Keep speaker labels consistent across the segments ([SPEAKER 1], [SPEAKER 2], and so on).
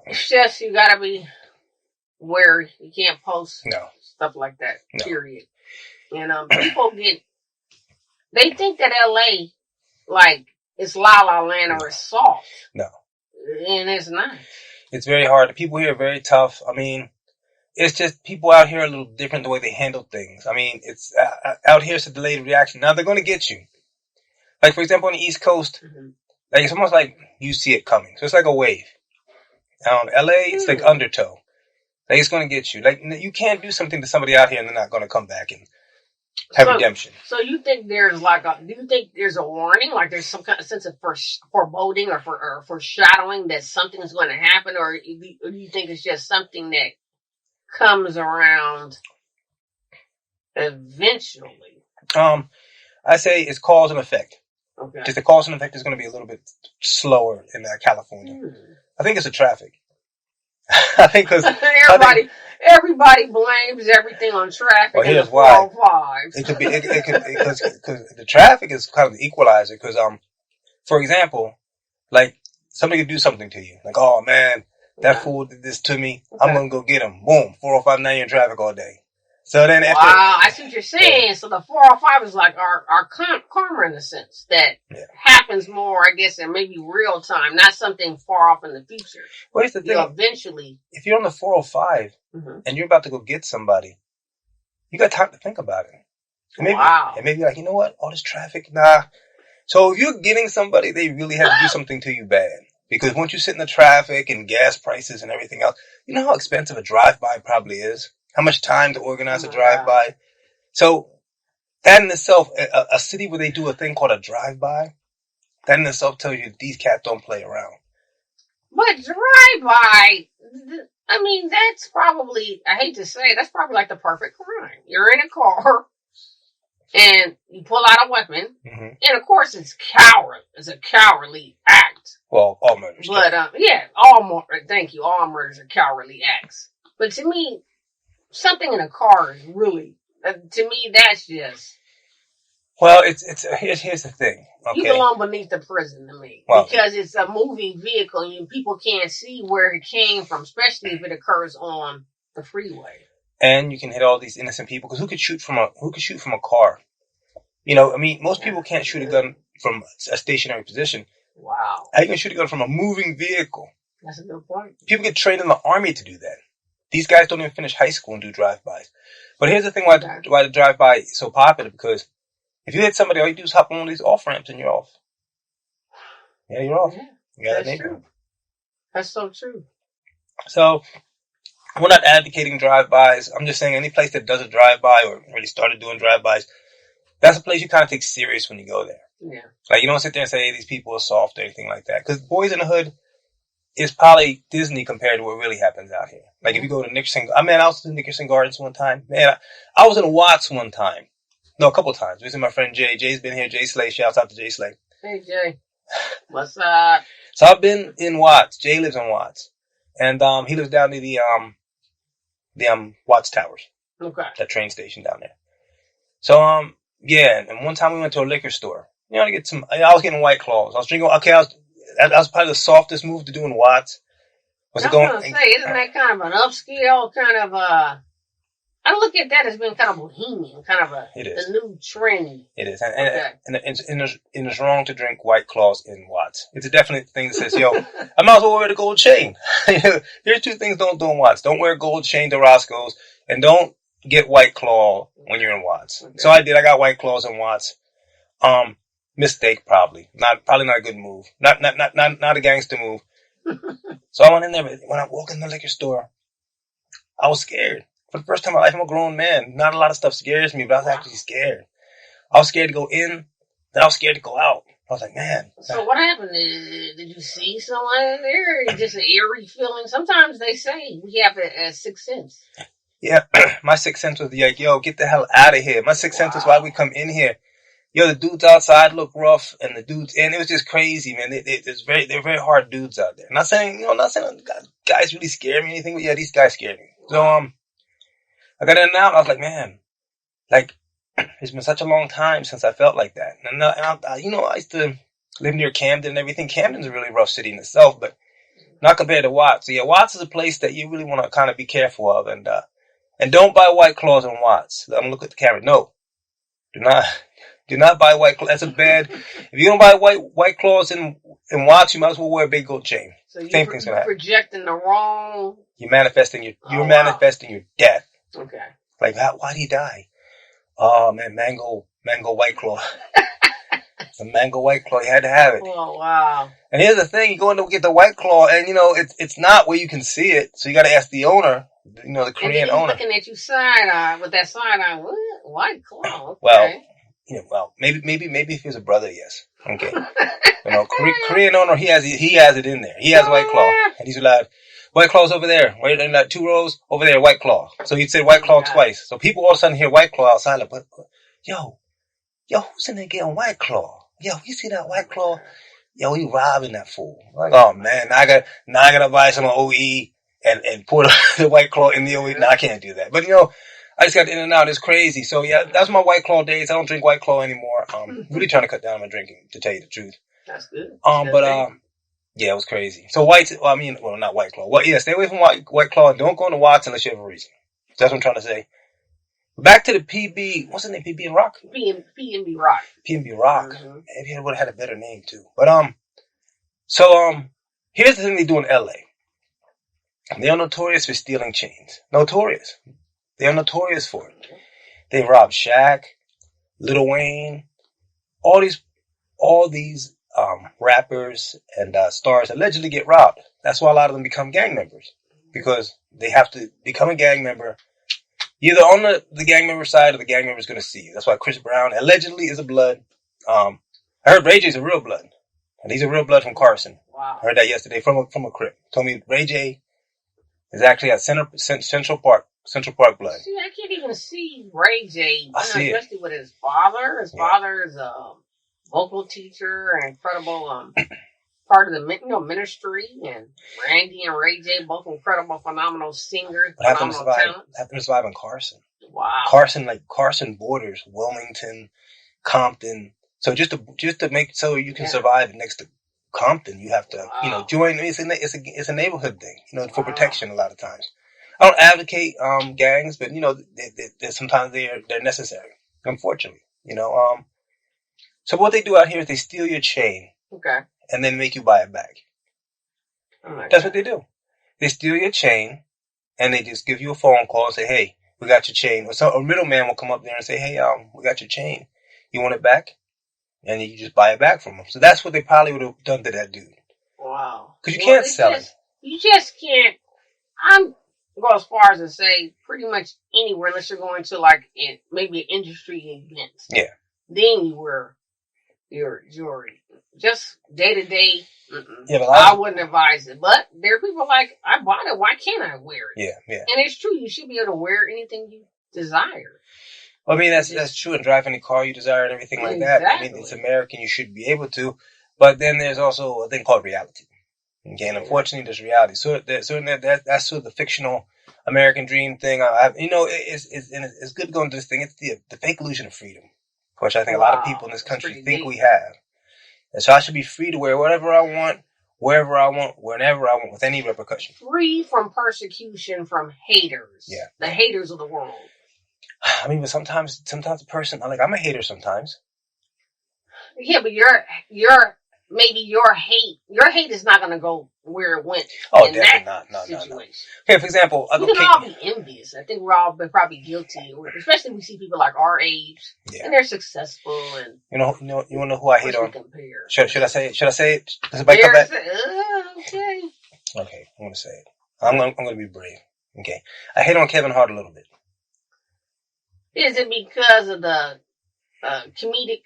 [SPEAKER 1] It's just you gotta be where you can't post
[SPEAKER 2] No.
[SPEAKER 1] stuff like that.
[SPEAKER 2] No.
[SPEAKER 1] Period. And people they think that LA like it's La La Land or it's soft.
[SPEAKER 2] No.
[SPEAKER 1] And it's not.
[SPEAKER 2] It's very hard. The people here are very tough. I mean, it's just people out here are a little different the way they handle things. I mean, it's out here it's a delayed reaction. Now they're going to get you. Like, for example, on the East Coast, like it's almost like you see it coming. So it's like a wave. LA, it's like undertow. Like it's going to get you. Like you can't do something to somebody out here and they're not going to come back and have redemption.
[SPEAKER 1] So you think there's do you think there's a warning? Like there's some kind of sense of foreboding or foreshadowing that something's going to happen? Or do you think it's just something that comes around eventually?
[SPEAKER 2] I say it's cause and effect.
[SPEAKER 1] Okay.
[SPEAKER 2] Just the cause and effect is going to be a little bit slower in California. I think it's the traffic. I think because
[SPEAKER 1] everybody blames everything on traffic.
[SPEAKER 2] Well, here's why. It could be because the traffic is kind of the equalizer. Because for example, like somebody could do something to you, like, oh man, that fool did this to me. Okay. I'm gonna go get him. Boom, 405. Now you're in traffic all day. So then after,
[SPEAKER 1] I see what you're saying. Yeah. So the 405 is like our karma in a sense that happens more, I guess, in maybe real time, not something far off in the future.
[SPEAKER 2] Well, here's the thing.
[SPEAKER 1] Eventually,
[SPEAKER 2] if you're on the 405 and you're about to go get somebody, you got time to think about it. And maybe like, you know what? All this traffic, nah. So if you're getting somebody, they really have to do something to you bad. Because once you sit in the traffic and gas prices and everything else, you know how expensive a drive-by probably is? How much time to organize a drive-by? So that in itself, a city where they do a thing called a drive-by, that in itself tells you these cats don't play around.
[SPEAKER 1] But drive-by, I mean, that's probably, I hate to say it, that's probably like the perfect crime. You're in a car and you pull out a weapon, and of course it's a cowardly act.
[SPEAKER 2] Well, all murders.
[SPEAKER 1] But thank you, all murders are cowardly acts. But to me, something in a car is really, to me, that's just.
[SPEAKER 2] Well, here's the thing. Okay?
[SPEAKER 1] You belong beneath the prison to me. Well, because it's a moving vehicle and people can't see where it came from, especially if it occurs on the freeway.
[SPEAKER 2] And you can hit all these innocent people, because who could shoot from a car? You know, I mean, most people can't shoot a gun from a stationary position.
[SPEAKER 1] Wow.
[SPEAKER 2] How you can shoot a gun from a moving vehicle?
[SPEAKER 1] That's a good point.
[SPEAKER 2] People get trained in the army to do that. These guys don't even finish high school and do drive-bys. But here's the thing why the drive-by is so popular, because if you hit somebody, all you do is hop on one of these off-ramps and you're off. Yeah, you're off.
[SPEAKER 1] Yeah, that's true. That's so true.
[SPEAKER 2] So, we're not advocating drive-bys. I'm just saying any place that does a drive-by or really started doing drive-bys, that's a place you kind of take serious when you go there.
[SPEAKER 1] Yeah.
[SPEAKER 2] Like, you don't sit there and say, hey, these people are soft or anything like that. Because Boys in the Hood is probably Disney compared to what really happens out here. Like, if you go to Nickerson, I was in Nickerson Gardens one time. Man, I was in Watts one time. No, a couple of times. Visiting my friend Jay. Jay's been here. Jay Slay. Shouts out to Jay Slay.
[SPEAKER 1] Hey, Jay. What's up?
[SPEAKER 2] So I've been in Watts. Jay lives in Watts. And he lives down near the Watts Towers. Okay. That train station down there. So, yeah, and one time we went to a liquor store. You know, to get I was getting White Claws. I was drinking, that was probably the softest move to do in Watts.
[SPEAKER 1] I was going to say, isn't that kind of an upscale, kind of I look at that as being kind of bohemian, kind of the new trend.
[SPEAKER 2] It is. And it's wrong to drink White Claws in Watts. It's a definite thing that says, yo, I might as well wear the gold chain. Here's two things don't do in Watts. Don't wear gold chain to Roscoe's, and don't get White Claw when you're in Watts. Okay. So I did. I got White Claws in Watts. Mistake probably. Probably not a good move. Not a gangster move. So I went in there. When I walked in the liquor store, I was scared. For the first time in my life, I'm a grown man. Not a lot of stuff scares me, but I was actually scared. I was scared to go in, then I was scared to go out. I was like, man.
[SPEAKER 1] So what happened? Did you see someone in there? Or just an eerie feeling? Sometimes they say we have a sixth sense.
[SPEAKER 2] Yeah, my sixth sense was like, yo, get the hell out of here. My sixth sense is why we come in here. Yo, the dudes outside look rough, and the dudes, and it was just crazy, man. They're very hard dudes out there. Not saying guys really scare me or anything, but yeah, these guys scare me. So, I got in and out, and I was like, man, like, it's been such a long time since I felt like that. And I used to live near Camden and everything. Camden's a really rough city in itself, but Not compared to Watts. So yeah, Watts is a place that you really want to kind of be careful of, and don't buy White Claws in Watts. I'm gonna look at the camera. No, do not buy White Claws. That's a bad. If you don't buy White Claws in Watts, you might as well wear a big gold chain.
[SPEAKER 1] So
[SPEAKER 2] Same thing's gonna happen.
[SPEAKER 1] Projecting the wrong.
[SPEAKER 2] You're manifesting your death.
[SPEAKER 1] Okay.
[SPEAKER 2] Like, why'd he die? Oh man, mango White Claw. It's a mango White Claw. You had to have it.
[SPEAKER 1] Oh wow.
[SPEAKER 2] And here's the thing: you go in to get the White Claw, and it's not where you can see it. So you got to ask the owner. The Korean owner.
[SPEAKER 1] Looking at you side eye with that side eye. What? White Claw.
[SPEAKER 2] Well,
[SPEAKER 1] Okay.
[SPEAKER 2] maybe if he was a brother, yes. Okay. Korean owner, he has it in there. He has White Claw, and he's allowed. White Claw's over there, right in that 2 rows over there. White Claw. So he'd say White Claw twice. So people all of a sudden hear White Claw outside. Like, but yo, who's in there getting White Claw? Yo, you see that White Claw? Yo, he robbing that fool. Like, oh man, now I gotta buy some OE and pour the White Claw in the OE. No, I can't do that. But I just got in and out. It's crazy. So yeah, that's my White Claw days. I don't drink White Claw anymore. Really trying to cut down my drinking, to tell you the truth.
[SPEAKER 1] That's good.
[SPEAKER 2] Yeah, it was crazy. So not White Claw. Well, yeah, stay away from White Claw and don't go into Watts unless you have a reason. That's what I'm trying to say. Back to the PB. What's the name? PB and Rock?
[SPEAKER 1] PNB Rock.
[SPEAKER 2] PNB Rock.
[SPEAKER 1] Mm-hmm.
[SPEAKER 2] Maybe it would have had a better name too. But here's the thing they do in LA. They are notorious for stealing chains. Notorious. They are notorious for it. They robbed Shaq, Lil Wayne, all these rappers and stars allegedly get robbed. That's why a lot of them become gang members, because they have to become a gang member. Either on the gang member side, or the gang member is going to see you. That's why Chris Brown allegedly is a blood. I heard Ray J's a real blood, and he's a real blood from Carson.
[SPEAKER 1] Wow.
[SPEAKER 2] I heard that yesterday from a crip. Told me Ray J is actually at Central Park blood.
[SPEAKER 1] See, I can't even see Ray J. Especially with his father. His father is a vocal teacher and incredible part of the ministry. And Randy and Ray J, both incredible, phenomenal singers, phenomenal talent.
[SPEAKER 2] Happened to survive in Carson.
[SPEAKER 1] Wow.
[SPEAKER 2] Carson borders Wilmington, Compton. So just to make so you can survive next to Compton, you have to join. It's a neighborhood thing, for protection a lot of times. I don't advocate gangs, but they sometimes they're necessary, unfortunately. So what they do out here is they steal your chain, and then make you buy it back. That's what they do. They steal your chain, and they just give you a phone call and say, "Hey, we got your chain." Or a middleman will come up there and say, "Hey, we got your chain. You want it back?" And you just buy it back from them. So that's what they probably would have done to that dude.
[SPEAKER 1] Wow.
[SPEAKER 2] Because you can't sell it.
[SPEAKER 1] You just can't. I'm go as far as to say pretty much anywhere unless you're going to maybe an industry event.
[SPEAKER 2] Yeah.
[SPEAKER 1] Then you're just day to day.
[SPEAKER 2] Yeah, but
[SPEAKER 1] I wouldn't advise it. But there are people like, I bought it. Why can't I wear it?
[SPEAKER 2] Yeah, yeah.
[SPEAKER 1] And it's true. You should be able to wear anything you desire.
[SPEAKER 2] Well, I mean, that's true. And drive any car you desire and everything like that. I mean, it's American. You should be able to. But then there's also a thing called reality. Okay, and unfortunately, there's reality. So that's sort of the fictional American dream thing. It's good to go into this thing. It's the fake illusion of freedom, which I think a lot of people in this country think we have. And so I should be free to wear whatever I want, wherever I want, whenever I want, with any repercussion.
[SPEAKER 1] Free from persecution from haters. Yeah. The haters of the world.
[SPEAKER 2] I mean, but sometimes a person, I'm a hater sometimes.
[SPEAKER 1] Yeah, but your hate is not going to go where it went.
[SPEAKER 2] Oh, definitely not. No. Okay, for example,
[SPEAKER 1] we can all be envious. I think we're all probably guilty, especially when we see people like our age, and they're successful. And
[SPEAKER 2] you want to know who I hate on?
[SPEAKER 1] Compare.
[SPEAKER 2] Should I say it? Does it come back?
[SPEAKER 1] Okay.
[SPEAKER 2] Okay, I'm going to say it. I'm going to be brave. Okay, I hate on Kevin Hart a little bit.
[SPEAKER 1] Is it because of the comedic?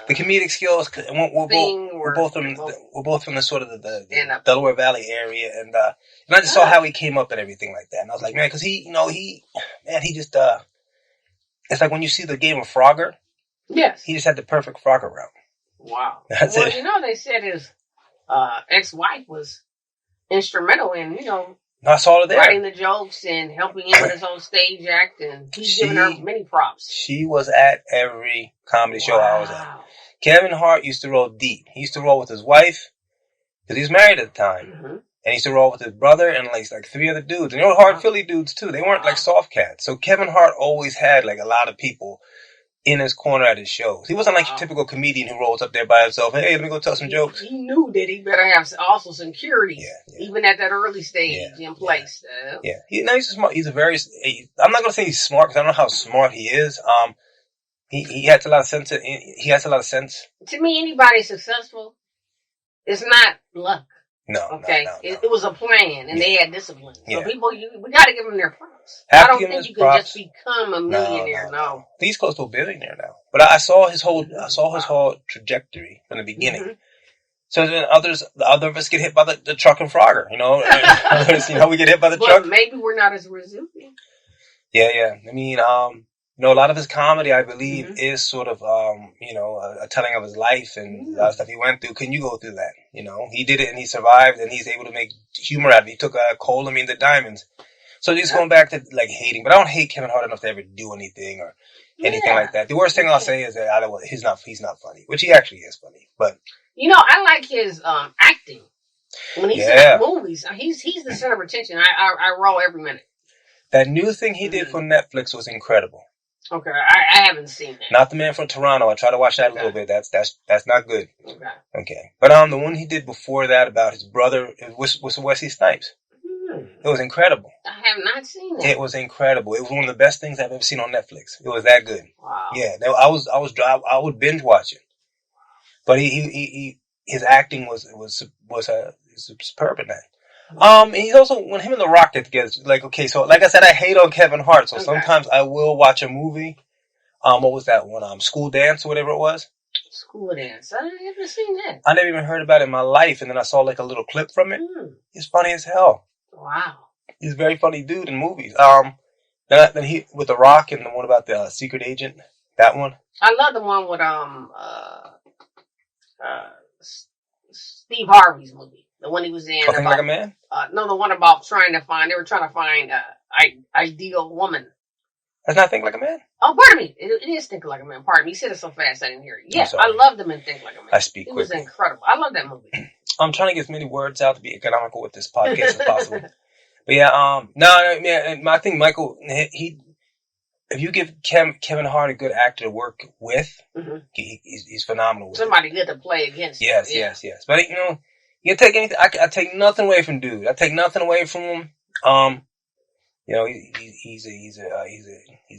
[SPEAKER 2] The comedic skills. We're both from the sort of the Delaware Valley area, and I just saw how he came up and everything like that, and I was like, man, because he just it's like when you see the game of Frogger.
[SPEAKER 1] Yes.
[SPEAKER 2] He just had the perfect Frogger route.
[SPEAKER 1] Wow. That's it. They said his ex-wife was instrumental in
[SPEAKER 2] I saw her there.
[SPEAKER 1] Writing the jokes and helping him with his own stage act, and he's giving her many props.
[SPEAKER 2] She was at every comedy show I was at. Kevin Hart used to roll deep. He used to roll with his wife, because he was married at the time. Mm-hmm. And he used to roll with his brother and like 3 other dudes. And they were hard Philly dudes too. They weren't like soft cats. So Kevin Hart always had like a lot of people in his corner at his shows. He wasn't like your typical comedian who rolls up there by himself. Hey, let me go tell some jokes.
[SPEAKER 1] He knew that he better have also security, even at that early stage in place.
[SPEAKER 2] Yeah. He's smart. He's a very. I'm not gonna say he's smart because I don't know how smart he is. He has a lot of sense. He has a lot of sense.
[SPEAKER 1] To me, anybody successful, it's not luck.
[SPEAKER 2] No.
[SPEAKER 1] Okay.
[SPEAKER 2] No.
[SPEAKER 1] It was a plan, and they had discipline. So people, we got to give them their props. I don't think you can just become a millionaire. No.
[SPEAKER 2] He's close to a billionaire now. But I saw his whole trajectory from the beginning. Mm-hmm. So then the other of us get hit by the truck and Frogger. You know, we get hit by the truck.
[SPEAKER 1] Maybe we're not as resilient.
[SPEAKER 2] Yeah. I mean, a lot of his comedy, I believe, is sort of, a telling of his life and a lot of stuff he went through. Can you go through that? He did it and he survived and he's able to make humor out of it. He took coal-amine to diamonds. So just going back to like hating, but I don't hate Kevin Hart enough to ever do anything or anything like that. The worst thing I'll say is that he's not funny, which he actually is funny. But
[SPEAKER 1] I like his acting when he's in movies. He's the center of attention. I roll every minute.
[SPEAKER 2] That new thing he did for Netflix was incredible.
[SPEAKER 1] Okay, I haven't seen that.
[SPEAKER 2] Not the Man from Toronto. I tried to watch that a little bit. That's not good. Okay. But the one he did before that about his brother was Wesley Snipes. It was incredible.
[SPEAKER 1] I have not seen that.
[SPEAKER 2] It was incredible. It was one of the best things I've ever seen on Netflix. It was that good.
[SPEAKER 1] Wow.
[SPEAKER 2] Yeah, I would binge watch it. But his acting was superb in that. He's also, when him and The Rock get together, like, okay, so like I said, I hate on Kevin Hart, so sometimes I will watch a movie. What was that one? School Dance or whatever it was.
[SPEAKER 1] School Dance. I haven't seen that.
[SPEAKER 2] I never even heard about it in my life, and then I saw like a little clip from it. He's funny as hell.
[SPEAKER 1] Wow. He's
[SPEAKER 2] a very funny dude in movies. Then he with The Rock and the one about the secret agent. That one.
[SPEAKER 1] I love the one with Steve Harvey's movie. The one he was in.
[SPEAKER 2] Think Like a Man?
[SPEAKER 1] No, the one about they were trying to find ideal woman.
[SPEAKER 2] That's not Think Like a Man?
[SPEAKER 1] Oh, pardon me. It is Think Like a Man. Pardon me. You said it so fast I didn't hear it. Yes, I loved him in Think Like a Man.
[SPEAKER 2] I speak quickly.
[SPEAKER 1] It was incredible. I love that movie.
[SPEAKER 2] I'm trying to get as many words out to be economical with this podcast as possible. But yeah, I think Michael, if you give Kevin Hart a good actor to work with, he's phenomenal with
[SPEAKER 1] somebody good to play against.
[SPEAKER 2] Yes. But you take anything. I take nothing away from Dude. I take nothing away from him. He's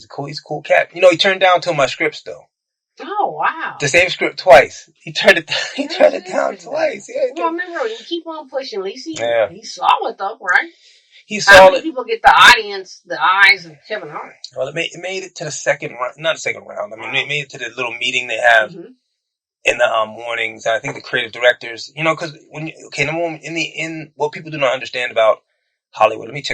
[SPEAKER 2] a cool cat. He turned down 2 of my scripts though.
[SPEAKER 1] Oh wow!
[SPEAKER 2] The same script twice. He turned it down twice. Yeah.
[SPEAKER 1] Well, remember, you keep on pushing. At least he saw it though, right?
[SPEAKER 2] He saw
[SPEAKER 1] How many people get the eyes of Kevin Hart?
[SPEAKER 2] Well, it made it to the second round. Not the second round. I mean, it made it to the little meeting they have in the mornings. I think the creative directors, because number one, in what people do not understand about Hollywood. Let me check